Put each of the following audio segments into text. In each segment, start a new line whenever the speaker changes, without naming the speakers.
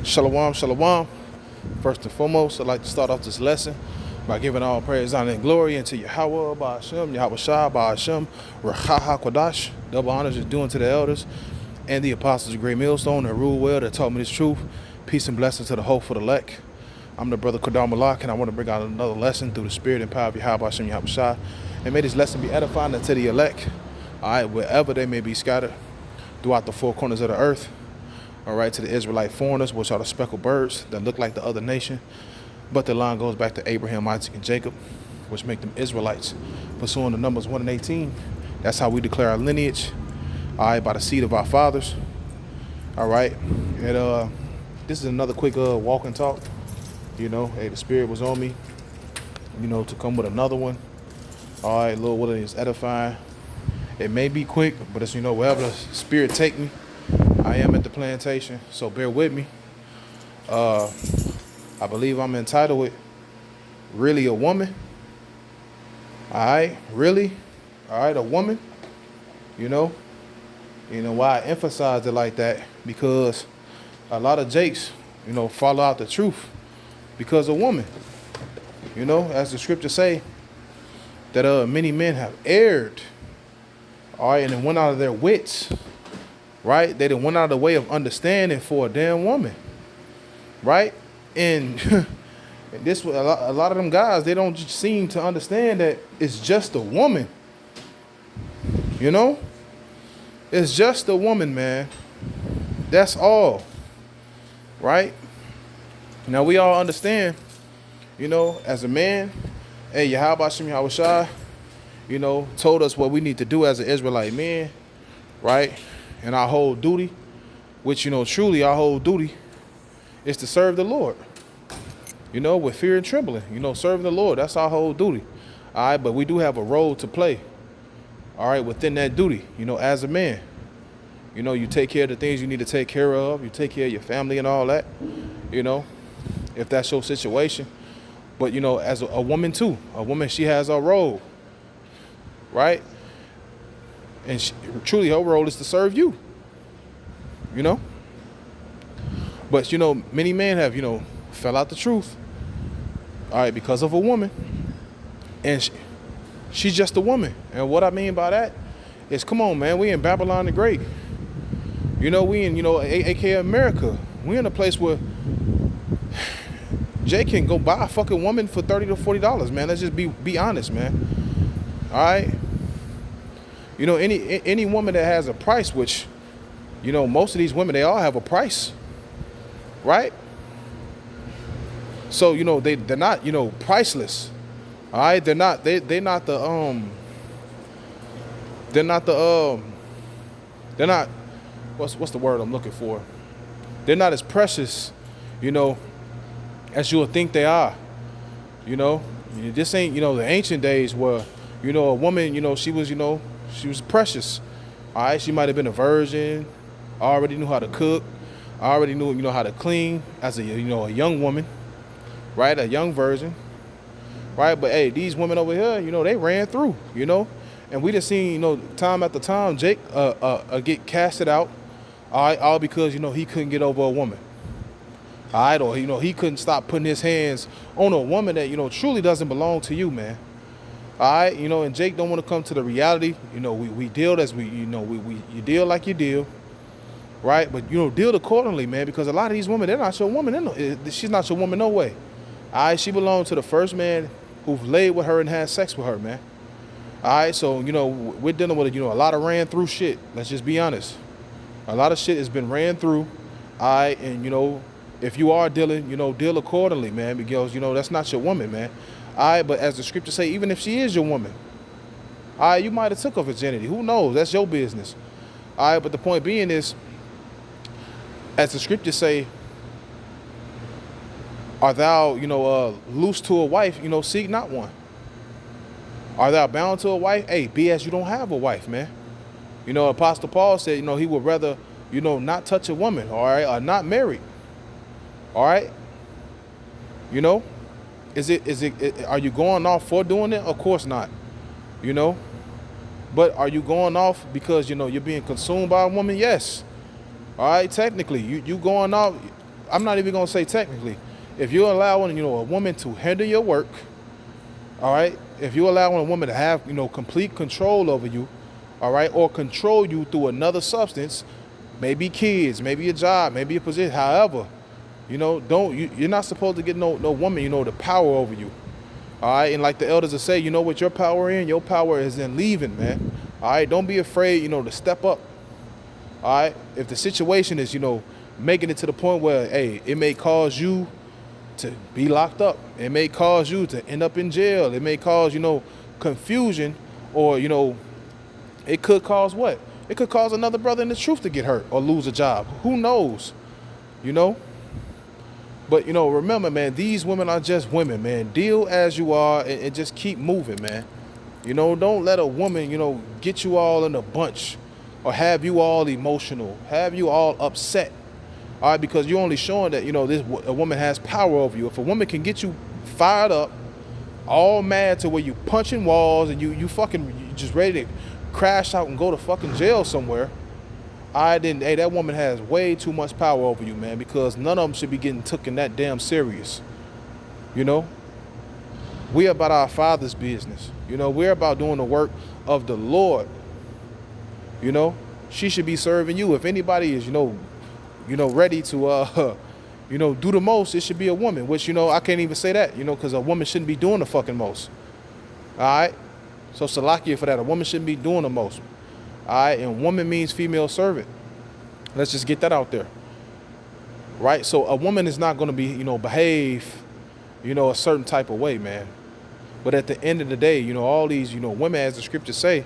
Shalom, shalom. First and foremost, I'd like to start off this lesson by giving all praise, honor, and glory unto Yahweh, Ba'ashem, Yahweh Shah, Ba'ashem, Rachaha Kodash. Double honors is due unto the elders and the apostles of Great Millstone that rule well, that taught me this truth. Peace and blessings to the hopeful elect. I'm the brother Kodar Malak, and I want to bring out another lesson through the spirit and power of Yahweh, Ba'ashem, Yahweh Shah. And may this lesson be edifying unto the elect, all right, wherever they may be scattered throughout the four corners of the earth. All right, to the Israelite foreigners, which are the speckled birds that look like the other nation. But the line goes back to Abraham, Isaac, and Jacob, which make them Israelites. Pursuing the Numbers 1 and 18, that's how we declare our lineage, all right, by the seed of our fathers. All right, and this is another quick walk and talk. You know, hey, the Spirit was on me, you know, to come with another one. All right, Lord, what is edifying. It may be quick, but it's, you know, wherever the Spirit take me, I am at the plantation, so bear with me. I believe I'm entitled with Really a Woman. All right, really? All right, a woman. You know why I emphasize it like that? Because a lot of jakes, you know, follow out the truth because of woman. You know, as the scriptures say, that many men have erred, all right, and then went out of their wits. Right? They done went out of the way of understanding for a damn woman. Right? And this a lot of them guys, they don't just seem to understand that it's just a woman. You know? It's just a woman, man. That's all. Right? Now we all understand, you know, as a man, hey, Yahweh Shem Yahweh Shai, you know, told us what we need to do as an Israelite man, right? And our whole duty, which, you know, truly our whole duty is to serve the Lord, you know, with fear and trembling, you know, serving the Lord. That's our whole duty. All right. But we do have a role to play. All right. Within that duty, you know, as a man, you know, you take care of the things you need to take care of. You take care of your family and all that, you know, if that's your situation. But, you know, as a woman, too, a woman, she has a role. Right. And truly her role is to serve you, you know. But, you know, many men have, you know, fell out the truth, all right, because of a woman. And she's just a woman. And what I mean by that is, come on, man, we in Babylon the Great. You know, we in, you know, aka America. We in a place where Jay can go buy a fucking woman for $30 to $40, man. Let's just be honest, man. All right. You know, any woman that has a price, which, you know, most of these women, they all have a price, right? So, you know, they're not, you know, priceless. All right, they're not the what's the word I'm looking for? They're not as precious, you know, as you would think they are. You know, this ain't, you know, the ancient days where, you know, a woman, you know, she was precious. All right, she might have been a virgin, already knew how to cook, already knew, you know, how to clean as a, you know, a young woman, right? A young virgin, right? But hey, these women over here, you know, they ran through, you know, and we just seen, you know, time after time, Jake get casted out, all right, all because, you know, he couldn't get over a woman. All right, or, you know, he couldn't stop putting his hands on a woman that, you know, truly doesn't belong to you, man. All right, you know, and Jake don't want to come to the reality. You know, we deal as we, you know, you deal like you deal, right? But, you know, deal accordingly, man, because a lot of these women, they're not your woman. She's not your woman, no way. All right, she belonged to the first man who laid with her and had sex with her, man. All right, so, you know, we're dealing with, you know, a lot of ran through shit. Let's just be honest. A lot of shit has been ran through. All right, and, you know, if you are dealing, you know, deal accordingly, man, because, you know, that's not your woman, man. All right, but as the scriptures say, even if she is your woman, all right, you might have took her virginity. Who knows? That's your business. All right, but the point being is, as the scriptures say, art thou, you know, loose to a wife, you know, seek not one. Are thou bound to a wife? Hey, be as you don't have a wife, man. You know, Apostle Paul said, you know, he would rather, you know, not touch a woman, all right, or not married. All right. You know, are you going off for doing it? Of course not. You know, but are you going off because, you know, you're being consumed by a woman? Yes. All right. Technically, you going off. I'm not even gonna say technically. If you're allowing, a woman to handle your work, all right. If you're allowing a woman to have, complete control over you, all right, or control you through another substance, maybe kids, maybe a job, maybe a position, however, you're not supposed to get no woman, the power over you. All right, and like the elders will say, what your power in? Your power is in leaving, man. All right, don't be afraid, to step up. All right, if the situation is, making it to the point where, hey, it may cause you to be locked up. It may cause you to end up in jail. It may cause, confusion, or, it could cause what? It could cause another brother in the truth to get hurt or lose a job. Who knows? But, remember, man, these women are just women, man. Deal as you are and just keep moving, man. Don't let a woman, get you all in a bunch or have you all emotional, have you all upset. All right, because you're only showing that, a woman has power over you. If a woman can get you fired up, all mad to where you punching walls and you just ready to crash out and go to fucking jail somewhere, hey, that woman has way too much power over you, man, because none of them should be getting taken that damn serious. We're about our Father's business. We're about doing the work of the Lord. She should be serving you. If anybody is, ready to, do the most, it should be a woman, which, I can't even say that, because a woman shouldn't be doing the fucking most. All right? So Salakia for that. A woman shouldn't be doing the most. All right? And woman means female servant. Let's just get that out there. Right? So a woman is not going to be, behave, a certain type of way, man. But at the end of the day, all these, women, as the scriptures say,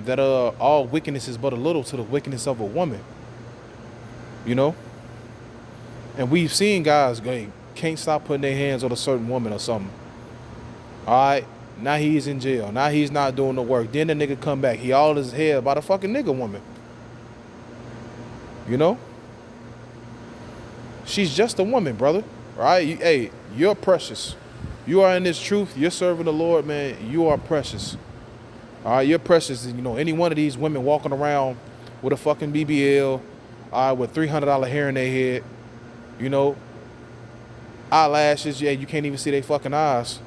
that all wickedness is but a little to the wickedness of a woman. And we've seen guys can't stop putting their hands on a certain woman or something. All right, now he's in jail. Now he's not doing the work. Then the nigga come back. He all his head about a fucking nigga woman. She's just a woman, brother. All right, hey, you're precious. You are in this truth. You're serving the Lord, man. You are precious. All right, you're precious. Any one of these women walking around with a fucking BBL, with $300 hair in their head, eyelashes, yeah, you can't even see their fucking eyes.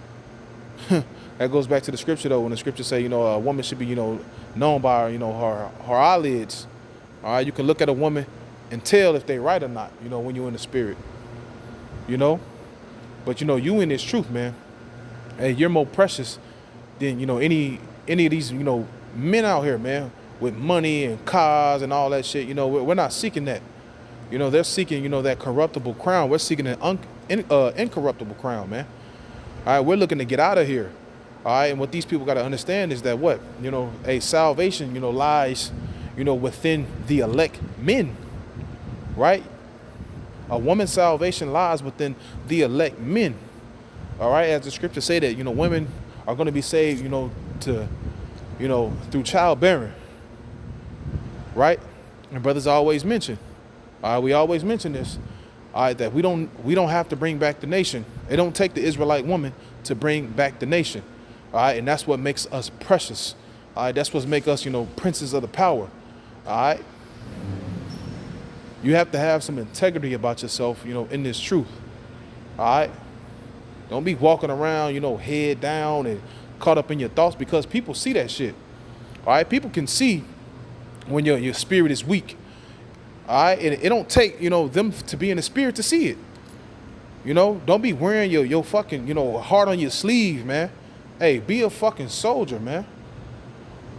That goes back to the scripture, though, when the scripture say, a woman should be, known by, her eyelids. All right, you can look at a woman and tell if they right or not, when you're in the spirit, But, you in this truth, man. Hey, you're more precious than, any of these, men out here, man, with money and cars and all that shit. We're not seeking that. They're seeking, that corruptible crown. We're seeking an incorruptible crown, man. All right, we're looking to get out of here. All right, and what these people got to understand is that what? A salvation, lies, within the elect men, right? A woman's salvation lies within the elect men. All right, as the scriptures say that, women are going to be saved, through childbearing, right? And brothers always mention, we always mention this, that we don't have to bring back the nation. It don't take the Israelite woman to bring back the nation, all right? And that's what makes us precious, all right? That's what makes us, princes of the power, all right? You have to have some integrity about yourself, in this truth, all right? Don't be walking around, head down and caught up in your thoughts, because people see that shit. All right, people can see when your spirit is weak. All right, and it don't take them to be in the spirit to see it. Don't be wearing your fucking heart on your sleeve, man. Hey, be a fucking soldier, man.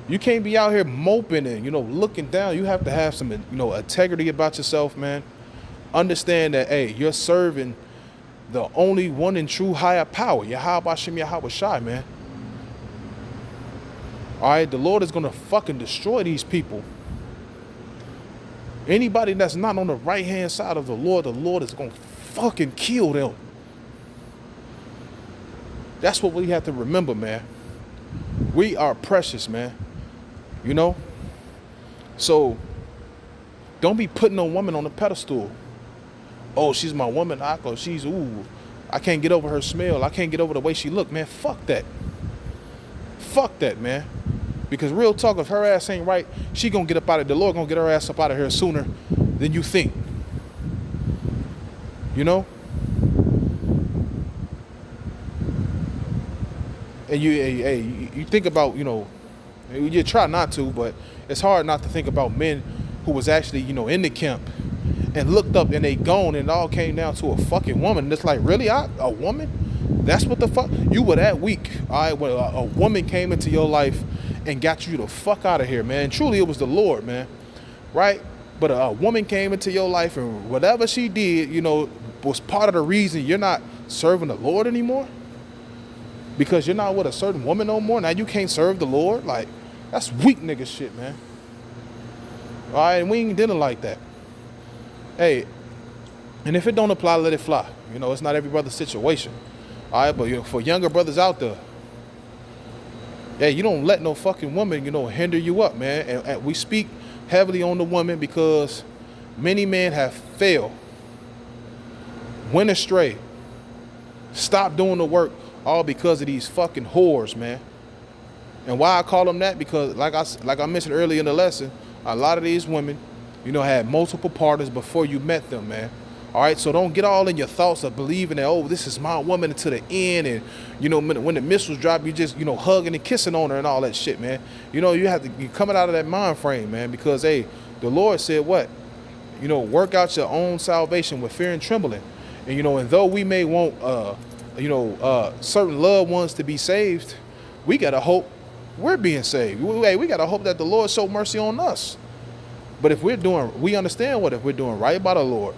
You can't be out here moping and looking down. You have to have some integrity about yourself, man. Understand that, hey, you're serving the only one and true higher power, Yahweh Bashem Yahweh Shai, man. All right, the Lord is going to fucking destroy these people. Anybody that's not on the right-hand side of the Lord is going to fucking kill them. That's what we have to remember, man. We are precious, man. So don't be putting a woman on a pedestal. Oh, she's my woman. I can't get over her smell. I can't get over the way she look, man. Fuck that. Fuck that, man. Because real talk, if her ass ain't right, she gonna get up out of the Lord gonna get her ass up out of here sooner than you think. You know? And you think about, you try not to, but it's hard not to think about men who was actually, in the camp and looked up and they gone and it all came down to a fucking woman. And it's like, really? A woman? That's what the fuck? You were that weak, all right, when a woman came into your life and got you the fuck out of here, man. Truly, it was the Lord, man, right? But a woman came into your life and whatever she did, was part of the reason you're not serving the Lord anymore. Because you're not with a certain woman no more. Now you can't serve the Lord. Like, that's weak nigga shit, man. All right, and we ain't dealing like that. Hey, and if it don't apply, let it fly. It's not every brother's situation. All right, but for younger brothers out there, hey, you don't let no fucking woman, hinder you up, man. And we speak heavily on the woman because many men have failed, went astray, stopped doing the work, all because of these fucking whores, man. And why I call them that? Because like I mentioned earlier in the lesson, a lot of these women, had multiple partners before you met them, man. All right, so don't get all in your thoughts of believing that, oh, this is my woman to the end, and when the missiles drop, you just hugging and kissing on her and all that shit, man. You have to you coming out of that mind frame, man, because hey, the Lord said what? Work out your own salvation with fear and trembling, and though we may want certain loved ones to be saved, we gotta hope we're being saved. We gotta hope that the Lord show mercy on us. But if we understand if we're doing right by the Lord,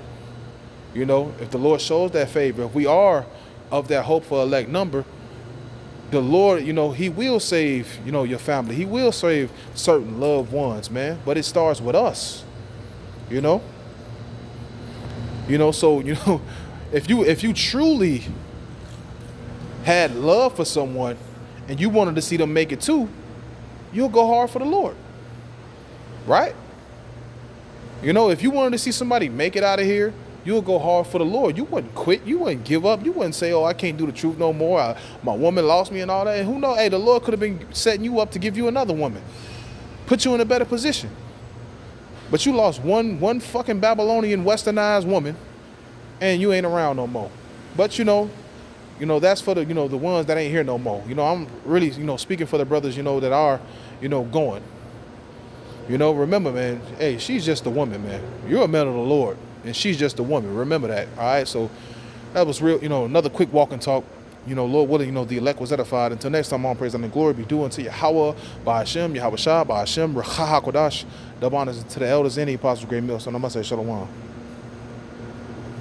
if the Lord shows that favor, if we are of that hope for elect number, the Lord, he will save, your family. He will save certain loved ones, man. But it starts with us, So, if you truly had love for someone and you wanted to see them make it too, you'll go hard for the Lord, right? If you wanted to see somebody make it out of here, you'll go hard for the Lord. You wouldn't quit. You wouldn't give up. You wouldn't say, oh, I can't do the truth no more. My woman lost me and all that. And who knows? Hey, the Lord could have been setting you up to give you another woman, put you in a better position. But you lost one fucking Babylonian westernized woman and you ain't around no more. But that's for the the ones that ain't here no more. I'm really speaking for the brothers that are going. Remember, man. Hey, she's just a woman, man. You're a man of the Lord, and she's just a woman. Remember that. All right. So that was real. Another quick walk and talk. Lord willing, the elect was edified. Until next time, all praise and glory be due unto Yahweh, by Hashem, Yahweh Shah, by Hashem, Rachaha Kodash. Double honors to the elders and the apostles, great meal. So I'm gonna say shalom.